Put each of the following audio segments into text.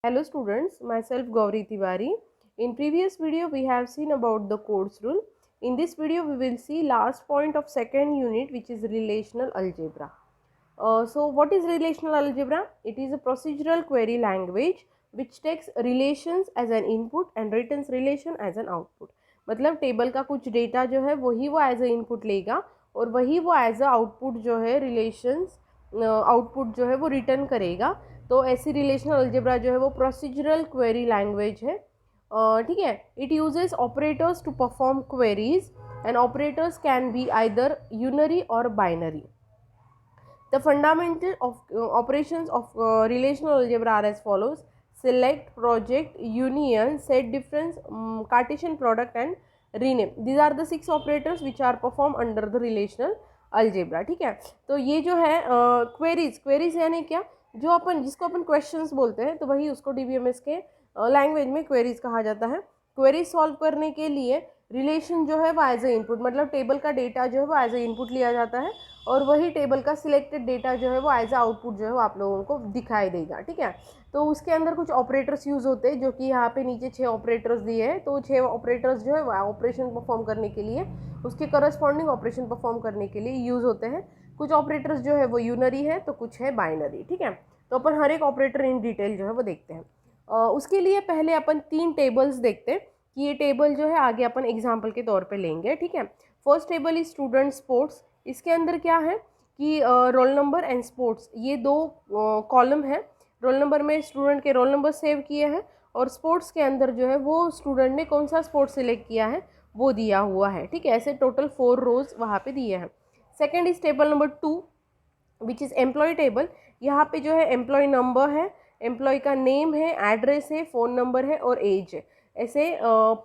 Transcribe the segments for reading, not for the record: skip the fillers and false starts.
Hello students, myself Gauri Tiwari. In previous video we have seen about the codes rule. In this video we will see last point of second unit, which is relational algebra. So what is relational algebra? It is a procedural query language which takes relations as an input and returns relation as an output. मतलब table का कुछ data जो है वही वो as a input लेगा और वही वो एज अ आउटपुट जो है रिलेशंस आउटपुट जो है वो रिटर्न करेगा. तो ऐसी रिलेशनल अलजेब्रा जो है वो प्रोसीजरल क्वेरी लैंग्वेज है. ठीक है. It uses operators to perform queries and operators can be either unary और binary. The fundamental of operations of relational algebra are as follows: select, project, union, set difference, Cartesian product and rename. These are the 6 operators which are performed under the relational algebra. ठीक है. तो ये जो है queries यानी क्या, जो अपन जिसको अपन क्वेश्चंस बोलते हैं तो वही उसको DBMS के लैंग्वेज में क्वेरीज कहा जाता है. क्वेरीज सॉल्व करने के लिए रिलेशन जो है वो एज ए इनपुट, मतलब टेबल का डेटा जो है वो एज ए इनपुट लिया जाता है और वही टेबल का सिलेक्टेड डेटा जो है वो एज ए आउटपुट जो है वो आप लोगों को दिखाई देगा. ठीक है. तो उसके अंदर कुछ ऑपरेटर्स यूज़ होते हैं, जो कि यहाँ पे नीचे 6 ऑपरेटर्स दिए हैं. तो 6 ऑपरेटर्स जो है वो ऑपरेशन परफॉर्म करने के लिए, उसके करस्पॉन्डिंग ऑपरेशन परफॉर्म करने के लिए यूज़ होते हैं. कुछ ऑपरेटर्स जो है वो यूनरी है तो कुछ है बाइनरी. ठीक है. तो अपन हर एक ऑपरेटर इन डिटेल जो है वो देखते हैं. उसके लिए पहले अपन 3 टेबल्स देखते हैं कि ये टेबल जो है आगे अपन एग्जाम्पल के तौर पे लेंगे. ठीक है. First table is student sports. इसके अंदर क्या है कि रोल नंबर एंड स्पोर्ट्स, ये 2 कॉलम है. रोल नंबर में स्टूडेंट के रोल नंबर सेव किए हैं और स्पोर्ट्स के अंदर जो है वो स्टूडेंट ने कौन सा स्पोर्ट्स सिलेक्ट किया है वो दिया हुआ है. ठीक है. ऐसे टोटल 4 रोज वहाँ पे दिए हैं. Second is table number 2 which is employee table. यहाँ पे जो है एम्प्लॉय नंबर है, एम्प्लॉय का नेम है, एड्रेस है, फ़ोन नंबर है और एज है. ऐसे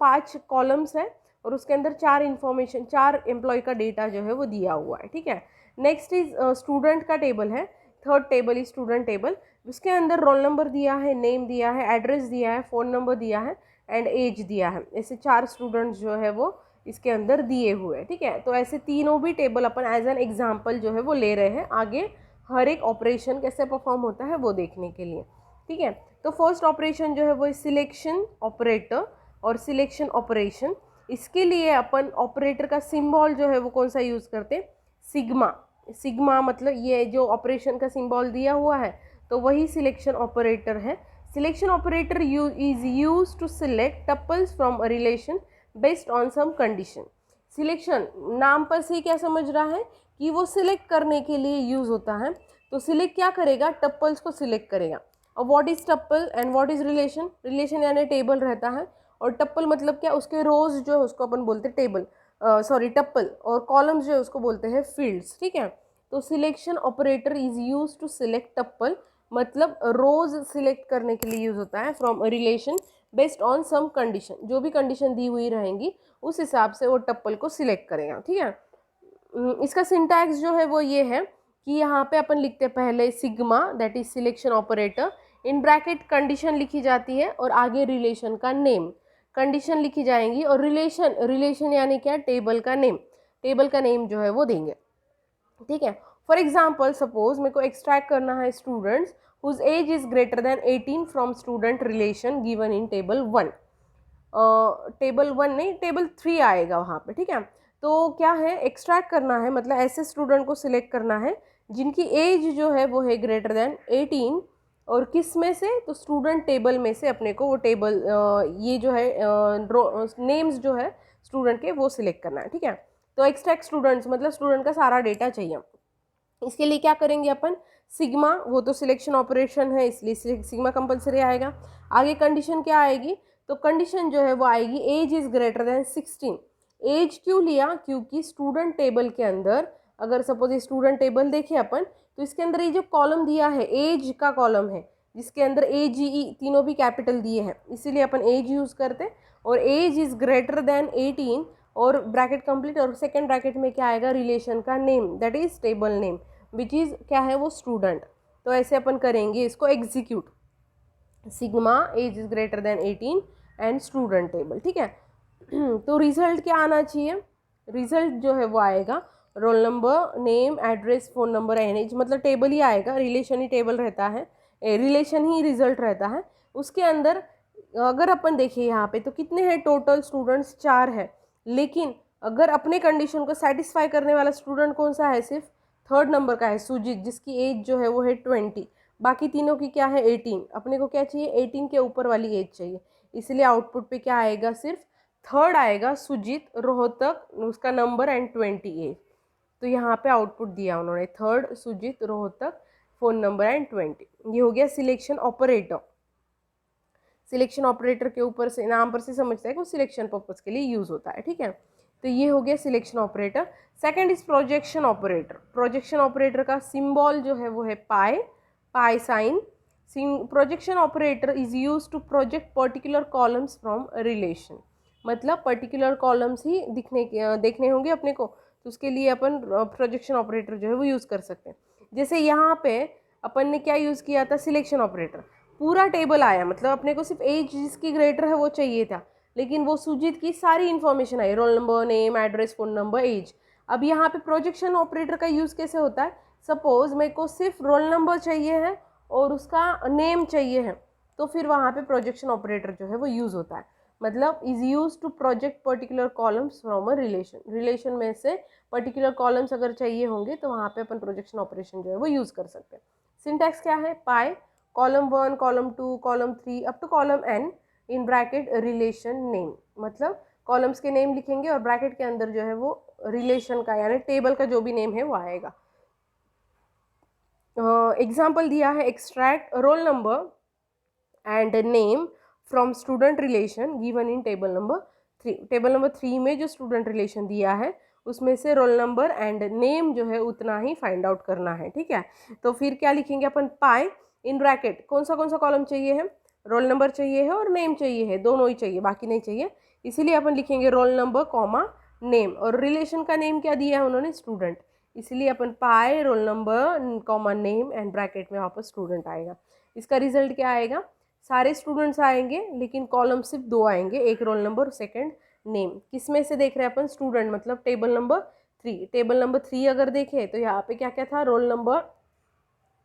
5 कॉलम्स है और उसके अंदर 4 इन्फॉर्मेशन, 4 एम्प्लॉय का डेटा जो है वो दिया हुआ है. ठीक है. नेक्स्ट इज स्टूडेंट का टेबल है. Third table is student table. उसके अंदर रोल नंबर दिया है, नेम दिया है, एड्रेस दिया है, फ़ोन नंबर दिया है एंड एज दिया है. ऐसे 4 स्टूडेंट्स जो है वो इसके अंदर दिए हुए हैं. ठीक है. तो ऐसे तीनों भी टेबल अपन एज एन एग्जाम्पल जो है वो ले रहे हैं आगे हर एक ऑपरेशन कैसे परफॉर्म होता है वो देखने के लिए. ठीक है. तो फर्स्ट ऑपरेशन जो है वो सिलेक्शन ऑपरेटर और सिलेक्शन ऑपरेशन. इसके लिए अपन ऑपरेटर का सिंबल जो है वो कौन सा यूज़ करते हैं? सिग्मा. सिग्मा मतलब ये जो ऑपरेशन का सिंबल दिया हुआ है तो वही सिलेक्शन ऑपरेटर है. Selection operator is use to select tuples from a relation based on some condition. Selection नाम पर से क्या समझ रहा है कि वो सिलेक्ट करने के लिए यूज़ होता है. तो सिलेक्ट क्या करेगा? टपल्स को सिलेक्ट करेगा. और what is tuple and what is relation? Relation यानी टेबल रहता है और टप्पल मतलब क्या? उसके रोज जो है उसको अपन बोलते हैं टेबल, सॉरी टप्पल, और कॉलम्स जो है उसको बोलते हैं फील्ड्स. ठीक है. तो selection operator is use to select tuple, मतलब रोज सिलेक्ट करने के लिए यूज होता है from a relation based on some condition. जो भी कंडीशन दी हुई रहेंगी उस हिसाब से वो टप्पल को सिलेक्ट करेगा. ठीक है. इसका सिंटैक्स जो है वो ये है कि यहाँ पे अपन लिखते हैं पहले sigma, that is selection operator, in bracket condition लिखी जाती है और आगे रिलेशन का नेम. कंडीशन लिखी जाएंगी और रिलेशन यानी क्या? टेबल का नेम. टेबल का नेम जो है वो देंगे. ठीक है. फॉर एग्जाम्पल सपोज मेरे को एक्सट्रैक्ट करना है students whose age is greater than 18 from student relation given in table 1. Table 1 नहीं, टेबल 3 आएगा वहाँ पे. ठीक है. तो क्या है? एक्सट्रैक्ट करना है, मतलब ऐसे स्टूडेंट को सिलेक्ट करना है जिनकी एज जो है वो है ग्रेटर देन 18. और किस में से? तो स्टूडेंट टेबल में से अपने को वो टेबल ये जो है नेम्स जो है स्टूडेंट के वो सिलेक्ट करना है. ठीक है. तो एक्सट्रैक्ट स्टूडेंट्स मतलब स्टूडेंट का सारा डेटा चाहिए. इसके लिए क्या करेंगे अपन? सिग्मा, वो तो सिलेक्शन ऑपरेशन है इसलिए सिग्मा कंपलसरी आएगा. आगे कंडीशन क्या आएगी? तो कंडीशन जो है वो आएगी age is greater than 16. Age क्यों लिया? क्योंकि स्टूडेंट टेबल के अंदर अगर सपोज ये स्टूडेंट टेबल देखें अपन तो इसके अंदर ये जो कॉलम दिया है एज का कॉलम है जिसके अंदर AGE तीनों भी कैपिटल दिए हैं, इसीलिए अपन एज यूज़ करते हैं. और एज इज़ ग्रेटर देन 18 और ब्रैकेट कंप्लीट और सेकेंड ब्रैकेट में क्या आएगा? रिलेशन का name, that is table name which is क्या है वो? स्टूडेंट. तो ऐसे अपन करेंगे इसको execute. Sigma age is greater than 18 and student table. ठीक है. तो रिजल्ट क्या आना चाहिए? रिजल्ट जो है वो आएगा roll number, name, address, phone number and age, मतलब टेबल ही आएगा. रिलेशन ही टेबल रहता है, रिलेशन ही रिजल्ट रहता है. उसके अंदर अगर अपन देखें यहाँ पे तो कितने हैं टोटल स्टूडेंट्स, 4 है, लेकिन अगर अपने कंडीशन को सेटिस्फाई करने वाला स्टूडेंट कौन सा है, सिर्फ 3rd नंबर का है सुजीत, जिसकी एज जो है वो है 20। बाकी तीनों की क्या है 18। अपने को क्या चाहिए 18 के ऊपर वाली एज चाहिए, इसलिए आउटपुट पे क्या आएगा, सिर्फ 3rd आएगा सुजीत, रोहतक उसका नंबर एंड 20 एज। तो यहाँ पे आउटपुट दिया उन्होंने 3rd Sujeet, Rohtak, phone number and 20। ये हो गया सिलेक्शन ऑपरेटर। सिलेक्शन ऑपरेटर के ऊपर से नाम पर से समझता है कि वो सिलेक्शन पर्पस के लिए यूज़ होता है, ठीक है। तो ये हो गया selection operator. Second is projection operator. Projection operator का सिंबल जो है वो है pi, pi sign. Projection operator is use to project particular columns from relation, मतलब पर्टिकुलर कॉलम्स ही देखने होंगे अपने को, तो उसके लिए अपन प्रोजेक्शन ऑपरेटर जो है वो यूज़ कर सकते हैं। जैसे यहाँ पे अपन ने क्या यूज़ किया था, सिलेक्शन ऑपरेटर। पूरा टेबल आया, मतलब अपने को सिर्फ एज जिसकी ग्रेटर है वो चाहिए था, लेकिन वो सुजीत की सारी इन्फॉर्मेशन आई, roll number, name, address, phone number, age. अब यहाँ पे प्रोजेक्शन ऑपरेटर का यूज़ कैसे होता है, सपोज मेरे को सिर्फ रोल नंबर चाहिए है और उसका नेम चाहिए है, तो फिर वहाँ पे प्रोजेक्शन ऑपरेटर जो है वो यूज़ होता है, मतलब is use to project particular columns from a relation. Relation में से पर्टिकुलर कॉलम्स अगर चाहिए होंगे तो वहाँ पे अपन प्रोजेक्शन ऑपरेशन जो है वो यूज़ कर सकते हैं। सिंटैक्स क्या है, pi column 1, column 2, column 3 up to column n in bracket relation name, मतलब कॉलम्स के नेम लिखेंगे और ब्रैकेट के अंदर जो है वो रिलेशन का यानी टेबल का जो भी नेम है वो आएगा। एग्जाम्पल दिया है, extract role number and name from student relation given in table number 3। Table number 3 में जो स्टूडेंट रिलेशन दिया है उसमें से रोल नंबर एंड नेम जो है उतना ही फाइंड आउट करना है, ठीक है। तो फिर क्या लिखेंगे अपन, पाई इन ब्रैकेट कौन सा कॉलम चाहिए है, रोल नंबर चाहिए है और नेम चाहिए है, दोनों ही चाहिए, बाकी नहीं चाहिए, इसीलिए अपन लिखेंगे रोल नंबर कॉमा नेम, और रिलेशन का नेम क्या दिया है उन्होंने, स्टूडेंट, इसलिए अपन pi roll number comma name and bracket में वापस स्टूडेंट आएगा। इसका रिजल्ट क्या आएगा, सारे स्टूडेंट्स आएंगे लेकिन कॉलम सिर्फ 2 आएंगे, एक रोल नंबर सेकंड नेम। किस में से देख रहे हैं अपन, स्टूडेंट, मतलब टेबल नंबर 3। टेबल नंबर 3 अगर देखें तो यहाँ पे क्या क्या था, roll number,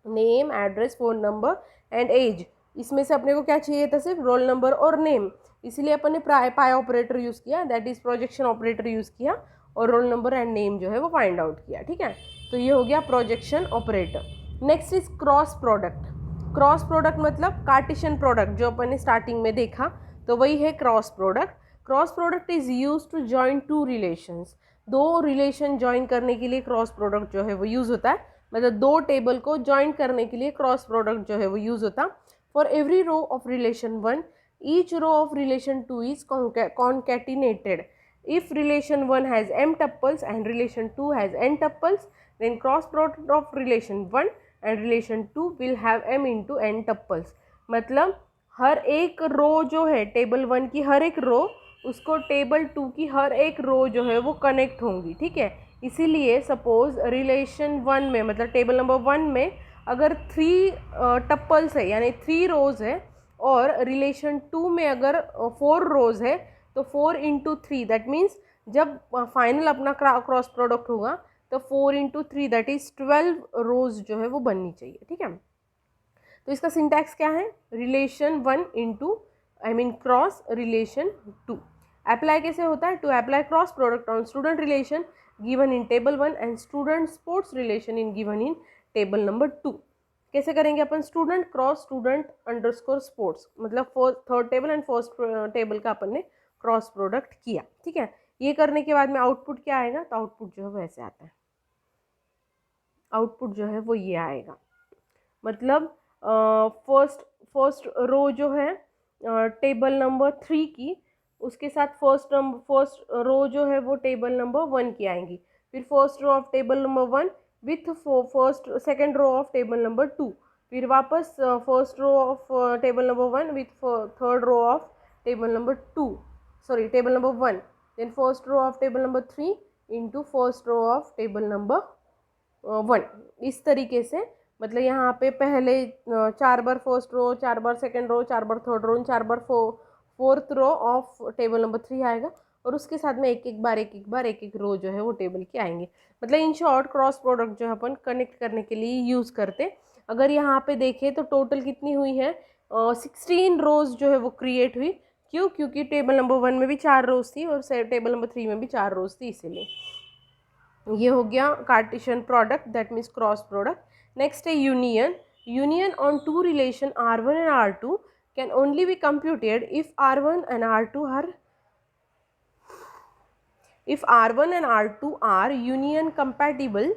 name, address, phone number and age. इसमें से अपने को क्या चाहिए था, सिर्फ रोल नंबर और नेम, इसलिए अपन ने पाई ऑपरेटर यूज़ किया, that is projection operator use किया और रोल नंबर एंड नेम जो है वो फाइंड आउट किया, ठीक है। तो ये हो गया projection operator. Next is cross product. Cross product मतलब कार्टेशियन प्रोडक्ट, जो अपन ने स्टार्टिंग में देखा, तो वही है cross product. Cross product is use to join 2 relations. 2 relation join करने के लिए क्रॉस प्रोडक्ट जो है वो यूज़ होता है, मतलब 2 टेबल को जॉइन करने के लिए क्रॉस प्रोडक्ट जो है वो यूज़ होता। For every row of relation 1 each row of relation 2 is concatenated. If relation 1 has m tuples and relation 2 has n tuples, then cross product of relation 1 and relation 2 will have m into n tuples. मतलब हर एक रो जो है table 1 की, हर एक रो उसको table 2 की हर एक रो जो है वो कनेक्ट होंगी, ठीक है। इसीलिए सपोज रिलेशन 1 में, मतलब टेबल नंबर 1 में अगर 3 टप्पल्स है यानी 3 रोज है, और रिलेशन 2 में अगर 4 रोज है तो 4 इंटू 3, दैट मीन्स जब फाइनल अपना क्रॉस प्रोडक्ट होगा तो 4 इंटू 3 दैट इज 12 रोज जो है वो बननी चाहिए, ठीक है। तो इसका सिंटैक्स क्या है, relation 1 into cross relation 2। Apply कैसे होता है, to apply cross product on student relation given in table 1 and student sports relation in given in table number 2। कैसे करेंगे अपन, student cross student underscore sports, मतलब 3rd table and 1st table का अपन ने cross product किया, ठीक है। ये करने के बाद में आउटपुट क्या आएगा, तो आउटपुट जो है वो ऐसे आता है, आउटपुट जो है वो ये आएगा, मतलब फर्स्ट रो जो है टेबल नंबर 3 की, उसके साथ फर्स्ट रो जो है वो टेबल नंबर 1 की आएंगी, फिर first row of table number 1 with second row of table number 2, फिर वापस first row of table number 1 with 3rd row of table number 2, sorry table number 1, then first row of table number 3 into first row of table number 1। इस तरीके से, मतलब यहाँ पे पहले 4 बार फर्स्ट रो, 4 बार सेकेंड रो, 4 बार 3rd row, 4 bar 4th row of table number 3 आएगा, और उसके साथ में एक एक रो जो है वो टेबल के आएंगे। मतलब इन शॉर्ट क्रॉस प्रोडक्ट जो है अपन कनेक्ट करने के लिए यूज़ करते। अगर यहाँ पे देखें तो टोटल कितनी हुई है, 16 रोज जो है वो क्रिएट हुई। क्यों? क्योंकि टेबल नंबर 1 में भी 4 रोज थी और टेबल नंबर 3 में भी 4 रोज थी, इसीलिए। ये हो गया Cartesian product, that means cross product. Next है union. Union on two relation R1 and R2 can only be computed if R1 and R2 are union compatible.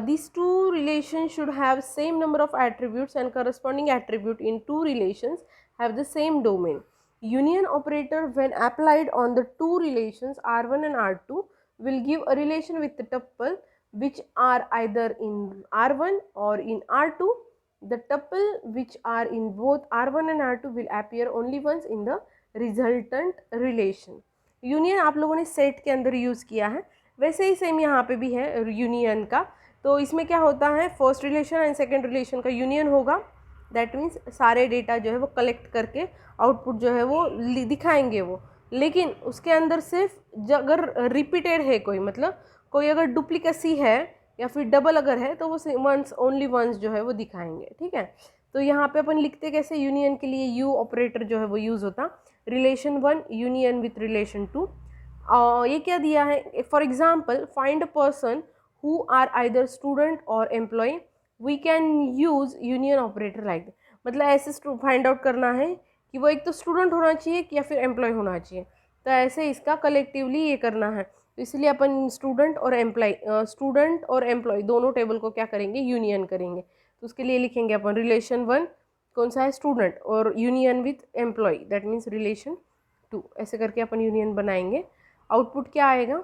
These two relations should have same number of attributes and corresponding attribute in two relations have the same domain. Union operator when applied on the two relations R1 and R2 will give a relation with the tuple which are either in R1 or in R2. The tuple which are in both R1 and R2 will appear only once in the resultant relation. Union आप लोगों ने set के अंदर use किया है, वैसे ही same यहाँ पे भी है यूनियन का। तो इसमें क्या होता है, first relation and second relation का यूनियन होगा, दैट मीन्स सारे डेटा जो है वो कलेक्ट करके आउटपुट जो है वो दिखाएंगे वो। लेकिन उसके अंदर सिर्फ अगर रिपीटेड है कोई, मतलब कोई अगर डुप्लीकेसी है या फिर डबल अगर है तो वो वंस ओनली वंस जो है वो दिखाएंगे, ठीक है। तो यहाँ पे अपन लिखते कैसे, यूनियन के लिए यू ऑपरेटर जो है वो यूज़ होता, रिलेशन 1 यूनियन विथ रिलेशन 2। ये क्या दिया है, for example find a person who are either student और employee, we can use union operator like. मतलब ऐसे फाइंड आउट करना है कि वो एक तो स्टूडेंट होना चाहिए या फिर एम्प्लॉय होना चाहिए, तो ऐसे इसका कलेक्टिवली ये करना है। तो इसलिए अपन स्टूडेंट और एम्प्लॉय दोनों टेबल को क्या करेंगे, यूनियन करेंगे। तो उसके लिए लिखेंगे अपन रिलेशन 1 कौन सा है, स्टूडेंट, और union with employee that means relation 2। ऐसे करके अपन यूनियन बनाएंगे। आउटपुट क्या आएगा,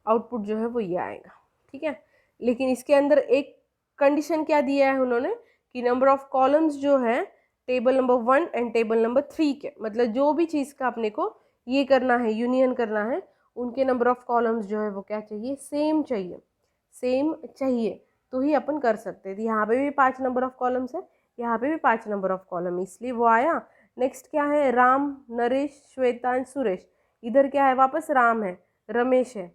आउटपुट जो है वो ये आएगा, ठीक है। लेकिन इसके अंदर एक कंडीशन क्या दिया है उन्होंने कि नंबर ऑफ कॉलम्स जो है table number 1 and table number 3 के, मतलब जो भी चीज़ का अपने को ये करना है, यूनियन करना है, उनके नंबर ऑफ कॉलम्स जो है वो क्या चाहिए, सेम चाहिए, तो ही अपन कर सकते हैं। यहाँ पे भी 5 नंबर ऑफ कॉलम्स है, यहाँ पे भी 5 नंबर ऑफ कॉलम, इसलिए वो आया। नेक्स्ट क्या है, राम, नरेश, श्वेता एंड सुरेश। इधर क्या है, वापस राम है, रमेश है,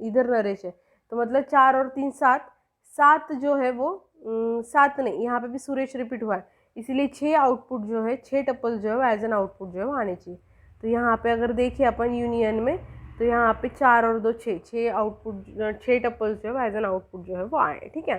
इधर नरेश है, तो मतलब 4 और 3 7 जो है वो 7 नहीं, यहाँ पे भी सुरेश रिपीट हुआ है, इसीलिए 6 आउटपुट जो है, 6 टपल जो है एज एन आउटपुट जो है वो आने चाहिए। तो यहाँ पे अगर देखिए अपन यूनियन में, तो यहाँ पे 4 और 2 6 आउटपुट, 6 टपल्स जो है एज एन आउटपुट जो है वो आए, ठीक है।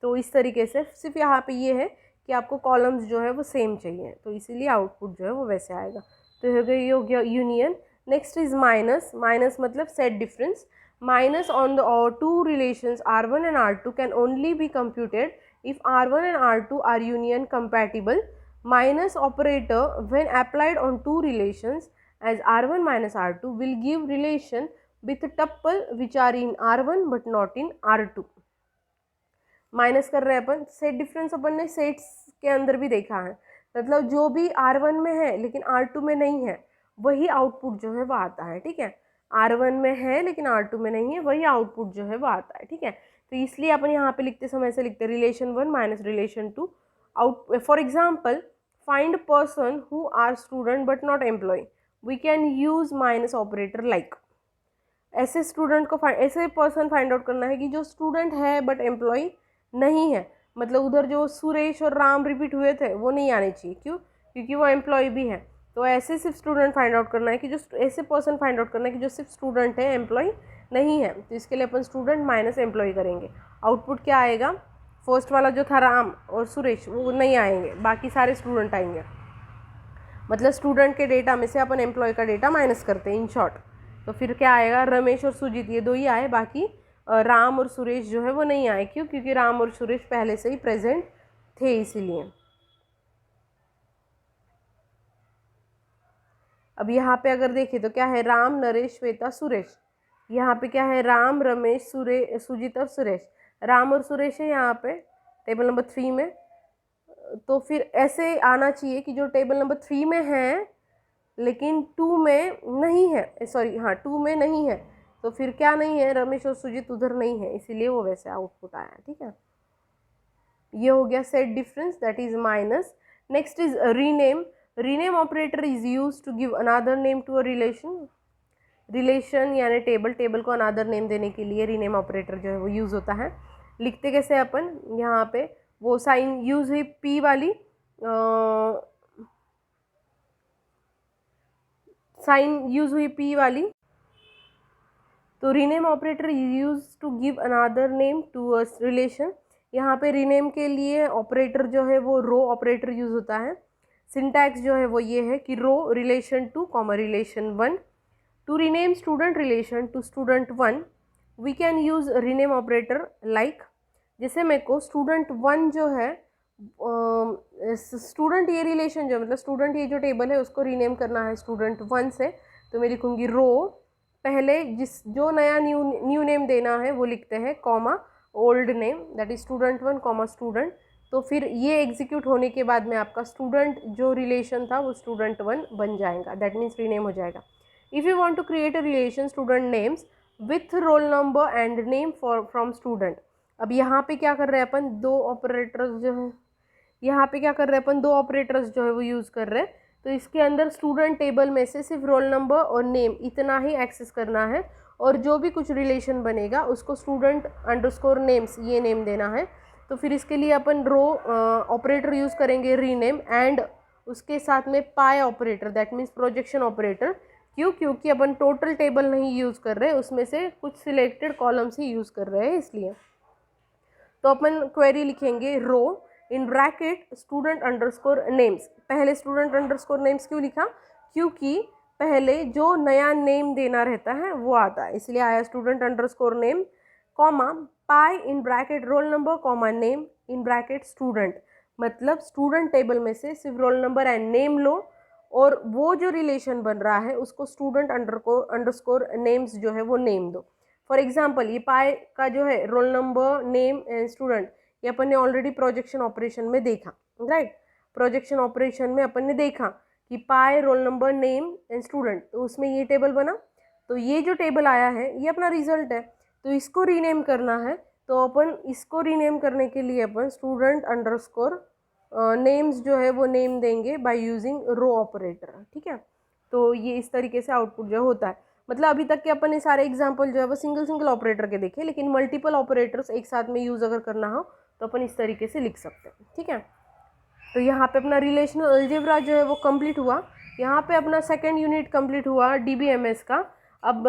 तो इस तरीके से सिर्फ यहाँ पे ये है कि आपको कॉलम्स जो है वो सेम चाहिए, तो इसीलिए आउटपुट जो है वो वैसे आएगा। तो ये हो गया union. Next is minus. Minus मतलब set difference. Minus on the two relations R1 and R2 can only be computed if R1 and R2 are union compatible. Minus operator when applied on two relations as R1 minus R2 will give relation with tuple which are in R1 but not in R2. Minus कर रहे हैं अपन, set difference अपन ने sets के अंदर भी देखा है, मतलब जो भी R1 में है लेकिन R2 में नहीं है वही आउटपुट जो है वो आता है, ठीक है। R1 में है लेकिन R2 में नहीं है, वही आउटपुट जो है वो आता है, ठीक है। तो इसलिए अपन यहाँ पे लिखते समय से लिखते relation 1 minus relation 2 out. For example find person who are student but not employee, we can use minus operator like. ऐसे स्टूडेंट को ऐसे पर्सन फाइंड आउट करना है कि जो स्टूडेंट है बट एम्प्लॉय नहीं है, मतलब उधर जो सुरेश और राम रिपीट हुए थे वो नहीं आने चाहिए, क्यों, क्योंकि वो एम्प्लॉय भी है। तो ऐसे सिर्फ स्टूडेंट फाइंड आउट करना है कि जो ऐसे पर्सन फाइंड आउट करना है कि जो सिर्फ स्टूडेंट है, एम्प्लॉय नहीं है। तो इसके लिए अपन स्टूडेंट माइनस एम्प्लॉय करेंगे। आउटपुट क्या आएगा, फर्स्ट वाला जो था राम और सुरेश वो नहीं आएंगे, बाकी सारे स्टूडेंट आएंगे। मतलब स्टूडेंट के डेटा में से अपन एम्प्लॉय का डेटा माइनस करते हैं इन शॉर्ट। तो फिर क्या आएगा, रमेश और सुजीत ये 2 ही आए, बाकी राम और सुरेश जो है वो नहीं आए। क्यों, क्योंकि राम और सुरेश पहले से ही प्रेजेंट थे, इसीलिए। अब यहाँ पे अगर देखें तो क्या है, राम, नरेश, श्वेता, सुरेश। यहाँ पे क्या है, राम, रमेश, सुजीत और सुरेश। राम और सुरेश है यहाँ पे टेबल नंबर 3 में। तो फिर ऐसे आना चाहिए कि जो टेबल नंबर 3 में है लेकिन 2 में नहीं है, सॉरी हाँ 2 में नहीं है, तो फिर क्या नहीं है, रमेश और सुजीत उधर नहीं है, इसीलिए वो वैसे आउटपुट आया, ठीक है। ये हो गया set difference, that is minus. Next is rename. Rename operator is use to give another name to a relation. Relation यानी टेबल को अनदर नेम देने के लिए रीनेम ऑपरेटर जो है वो यूज़ होता है। लिखते कैसे अपन, यहाँ पे वो साइन यूज हुई पी वाली, साइन यूज हुई पी वाली, तो rename operator use to give another name to a relation. यहाँ पे रीनेम के लिए ऑपरेटर जो है वो रो ऑपरेटर यूज होता है। सिंटैक्स जो है वो ये है कि rho relation two comma relation one. To rename student relation to student one we can use rename operator like, जैसे मेरे को स्टूडेंट वन जो है, स्टूडेंट ये रिलेशन जो मतलब स्टूडेंट ये जो टेबल है उसको रीनेम करना है स्टूडेंट वन से, तो मैं लिखूंगी रो, पहले जो नया न्यू नेम देना है वो लिखते हैं comma old name, that is student one comma student. तो फिर ये एग्जीक्यूट होने के बाद में आपका स्टूडेंट जो रिलेशन था वो स्टूडेंट वन बन जाएगा, दैट मीन्स रीनेम हो जाएगा। If you want to create a relation student names with roll number and name for from student, अब यहाँ पे क्या कर रहे हैं अपन, दो ऑपरेटर्स जो है, यहाँ पे क्या कर रहे हैं अपन, दो ऑपरेटर्स जो है वो यूज़ कर रहे हैं। तो इसके अंदर स्टूडेंट टेबल में से सिर्फ रोल नंबर और नेम इतना ही एक्सेस करना है, और जो भी कुछ रिलेशन बनेगा उसको स्टूडेंट अंडरस्कोर नेम्स ये नेम देना है। तो फिर इसके लिए अपन रो ऑपरेटर यूज़ करेंगे रीनेम, एंड उसके साथ में pi operator, that means projection operator. क्यों? क्योंकि अपन टोटल टेबल नहीं यूज़ कर रहे, उसमें से कुछ सिलेक्टेड कॉलम्स ही यूज़ कर रहे हैं इसलिए। तो अपन क्वेरी लिखेंगे rho in bracket student underscore names. पहले स्टूडेंट अंडरस्कोर नेम्स क्यों लिखा? क्योंकि पहले जो नया नेम देना रहता है वो आता है, इसलिए आया student underscore name comma pi in bracket role number comma name in bracket student. मतलब स्टूडेंट टेबल में से सिर्फ रोल नंबर एंड नेम लो, और वो जो रिलेशन बन रहा है उसको स्टूडेंट अंडरस्कोर नेम्स जो है वो नेम दो। फॉर एग्जाम्पल ये पाई का जो है role number name and student, ये अपन ने ऑलरेडी प्रोजेक्शन ऑपरेशन में देखा, राइट। प्रोजेक्शन ऑपरेशन में अपन ने देखा कि pi roll number name and student, तो उसमें ये टेबल बना। तो ये जो टेबल आया है ये अपना रिजल्ट है, तो इसको रीनेम करना है। तो अपन इसको रीनेम करने के लिए अपन स्टूडेंट अंडरस्कोर नेम्स जो है वो नेम देंगे बाय यूजिंग रो ऑपरेटर, ठीक है। तो ये इस तरीके से आउटपुट जो होता है। मतलब अभी तक के अपन ने सारे एग्जांपल जो है वो सिंगल ऑपरेटर के देखे, लेकिन मल्टीपल ऑपरेटर्स एक साथ में यूज़ अगर करना हो तो अपन इस तरीके से लिख सकते हैं, ठीक है। तो यहाँ पे अपना रिलेशनल अलजेब्रा जो है वो कंप्लीट हुआ। यहाँ पे अपना सेकंड यूनिट कंप्लीट हुआ डीबीएमएस का। अब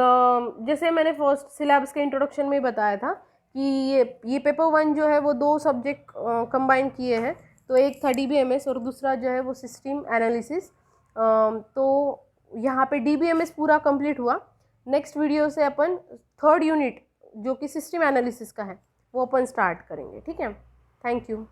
जैसे मैंने फर्स्ट सिलेबस के इंट्रोडक्शन में बताया था कि ये पेपर वन जो है वो दो सब्जेक्ट कंबाइन किए हैं, तो एक था डीबीएमएस और दूसरा जो है वो सिस्टम एनालिसिस। तो यहाँ पे डीबीएमएस पूरा कंप्लीट हुआ। नेक्स्ट वीडियो से अपन थर्ड यूनिट जो कि सिस्टम एनालिसिस का है वो अपन स्टार्ट करेंगे, ठीक है। Thank you.